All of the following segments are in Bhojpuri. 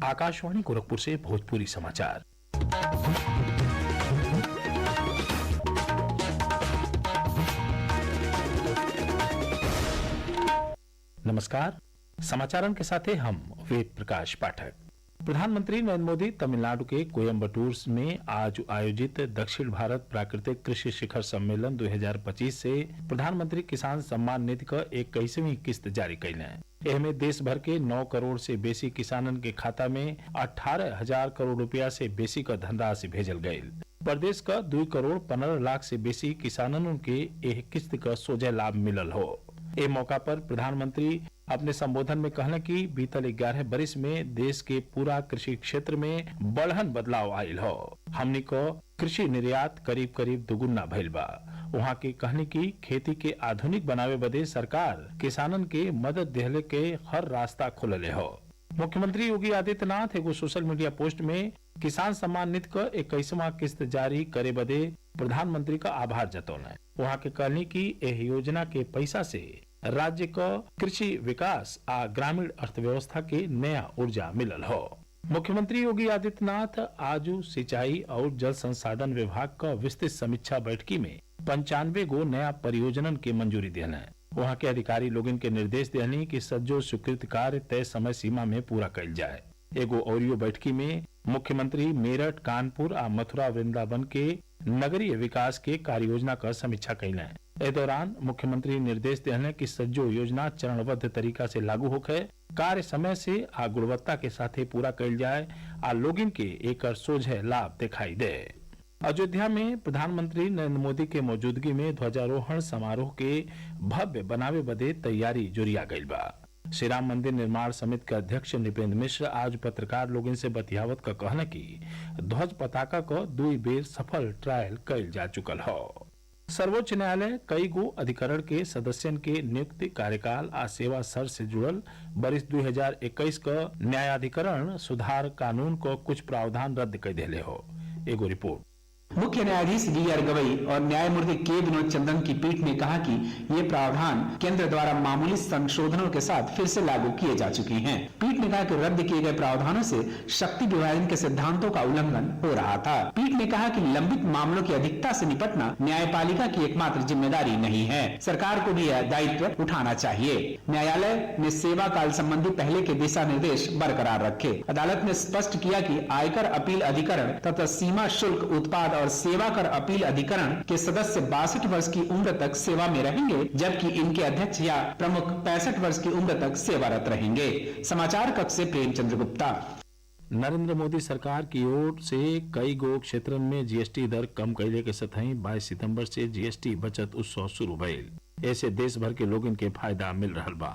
आकाशवाणी गोरखपुर से भोजपुरी समाचार। नमस्कार, समाचारों के साथ हैं हम वेद प्रकाश पाठक। प्रधानमंत्री नरेंद्र मोदी तमिलनाडु के कोयम्बटूर में आज आयोजित दक्षिण भारत प्राकृतिक कृषि शिखर सम्मेलन 2025 से प्रधानमंत्री किसान सम्मान निधि का 21वीं किस्त जारी कैले। एहमें देश भर के 9 करोड़ से बेसी किसानन के खाता में 18,000 करोड़ रुपया से बेसी का धनराशि भेजल गयी। प्रदेश का 2 करोड़ 15 लाख से बेसी किसानन के एह किस्त का सोझे लाभ मिलल हो। ए मौका पर प्रधानमंत्री अपने संबोधन में कहले कि बीतल 11 बरिस में देश के पूरा कृषि क्षेत्र में बढ़न बदलाव आयल हो। हमनी को कृषि निर्यात करीब करीब दुगुना भइल बा। वहाँ के कहने की खेती के आधुनिक बनावे बदे सरकार किसानन के मदद देहले के हर रास्ता खोलले हो। मुख्यमंत्री योगी आदित्यनाथ एगो सोशल मीडिया पोस्ट में किसान सम्मान निधि का 21वां किस्त जारी करे बदे प्रधानमंत्री का आभार जतौले। वहाँ के कहने की एह योजना के पैसा से राज्य का कृषि विकास आ ग्रामीण अर्थव्यवस्था के नया ऊर्जा मिलल हो। मुख्यमंत्री योगी आदित्यनाथ आज सिंचाई और जल संसाधन विभाग का विस्तृत समीक्षा बैठकी में 95 गो नया परियोजनन के मंजूरी दिले। वहाँ के अधिकारी लोगन के निर्देश दिहनी कि सज्जो स्वीकृत कार्य तय समय सीमा में पूरा कइल जाए। एगो औरियो बैठकी में मुख्यमंत्री मेरठ, कानपुर आ मथुरा वृंदावन के नगरीय विकास के कार्य योजना का समीक्षा कैले। ए दौरान मुख्यमंत्री निर्देश दिहले कि सज्जो योजना चरणबद्ध तरीका से लागू होखे, कार्य समय से आ गुणवत्ता के साथे पूरा कैल जाए आ लोगन के एकर सोझे लाभ दिखाई दे। अयोध्या में प्रधानमंत्री नरेंद्र मोदी के मौजूदगी में ध्वजारोहण समारोह के भव्य बनावे बदे तैयारी जोरिया गइल बा। श्री राम मंदिर निर्माण समिति के अध्यक्ष नृपेंद्र मिश्र आज पत्रकार लोगन से बतियावत का कहना कि ध्वज पताका को 2 बेर सफल ट्रायल कैल जा चुकल हो। सर्वोच्च न्यायालय कई गो अधिकरण के सदस्यन के नियुक्ति, कार्यकाल आ सेवा सर से जुड़ल बरिस 2021 का न्यायाधिकरण सुधार कानून को कुछ प्रावधान रद्द कर दिले हो। एगो रिपोर्ट। मुख्य न्यायाधीश D.R. गवई और न्यायमूर्ति के विनोद चंद्रन की पीठ ने कहा कि ये प्रावधान केंद्र द्वारा मामूली संशोधनों के साथ फिर से लागू किए जा चुके हैं। पीठ ने कहा कि रद्द किए गए प्रावधानों से शक्ति विभाजन के सिद्धांतों का उल्लंघन हो रहा था। पीठ ने कहा कि लंबित मामलों की अधिकता से निपटना न्यायपालिका की एकमात्र जिम्मेदारी नहीं है, सरकार को भी यह दायित्व उठाना चाहिए। न्यायालय ने सेवा काल संबंधी पहले के दिशा निर्देश बरकरार रखे। अदालत ने स्पष्ट किया कि आयकर अपील अधिकरण तथा सीमा शुल्क उत्पाद और सेवा कर अपील अधिकरण के सदस्य 62 वर्ष की उम्र तक सेवा में रहेंगे, जबकि इनके अध्यक्ष या प्रमुख 65 वर्ष की उम्र तक सेवारत रहेंगे। समाचार कक्ष से प्रेमचंद्र गुप्ता। नरेंद्र मोदी सरकार की ओर से कई गो क्षेत्रन में जीएसटी दर कम कैले के सतही 22 सितंबर से जीएसटी बचत उत्सव शुरू भइल। ऐसे देश भर के लोगन के फायदा मिल रहल बा।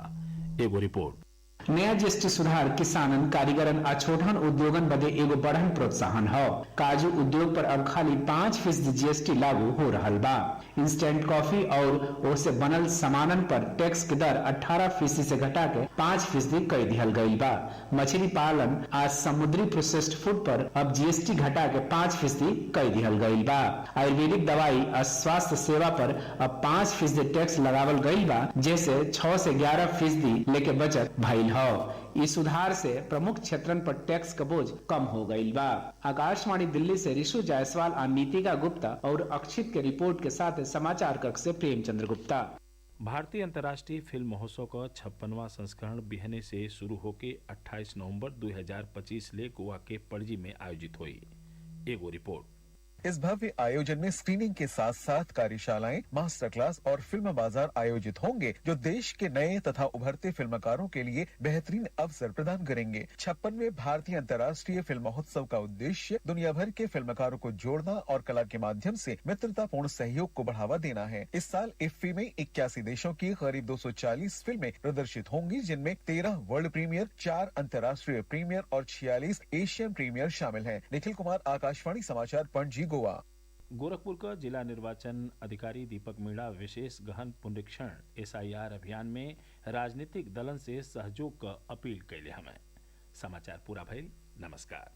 एगो रिपोर्ट। नया जीएसटी सुधार किसानन, कारीगरन आ छोटहन उद्योगन बदे एगो बढ़न प्रोत्साहन हो। काजू उद्योग पर अब खाली 5% जीएसटी लागू हो रहल बा। इंस्टेंट कॉफी और उससे बनल सामानन पर टैक्स की दर 18% से घटा के 5% कर दिहल गई बा। मछली पालन आ समुद्री प्रोसेस्ड फूड पर अब जीएसटी घटा के 5% कर दिहल गई बा। आयुर्वेदिक दवाई आ स्वास्थ्य सेवा पर अब 5% टैक्स लगावल गई बा, जैसे 6 से 11% लेके बचत भइल हो। इस सुधार से प्रमुख क्षेत्रन पर टैक्स का बोझ कम हो गई बा। आकाशवाणी दिल्ली से ऋषु जायसवाल और नीतिका गुप्ता और अक्षित के रिपोर्ट के साथ समाचार कक्ष से प्रेमचंद्र गुप्ता। भारतीय अंतर्राष्ट्रीय फिल्म महोत्सव का 56वां संस्करण बिहने से शुरू होकर 28 नवंबर 2025 ले गोवा के पणजी में आयोजित हुई। एगो रिपोर्ट। इस भव्य आयोजन में स्क्रीनिंग के साथ साथ कार्यशालाएं, मास्टर क्लास और फिल्म बाजार आयोजित होंगे, जो देश के नए तथा उभरते फिल्मकारों के लिए बेहतरीन अवसर प्रदान करेंगे। 56वें भारतीय अंतर्राष्ट्रीय फिल्म महोत्सव का उद्देश्य दुनिया भर के फिल्मकारों को जोड़ना और कला के माध्यम से मित्रतापूर्ण सहयोग को बढ़ावा देना है। इस साल इफ्फी में 81 देशों की करीब 240 फिल्में प्रदर्शित होंगी, जिनमें 13 वर्ल्ड प्रीमियर, 4 अंतर्राष्ट्रीय प्रीमियर और 46 एशियन प्रीमियर शामिल हैं। निखिल कुमार, आकाशवाणी समाचार, पणजी, गोवा। गोरखपुर का जिला निर्वाचन अधिकारी दीपक मीणा विशेष गहन पुनरीक्षण SIR अभियान में राजनीतिक दलन से सहयोग का अपील कैले हमें। समाचार पूरा भइल। नमस्कार।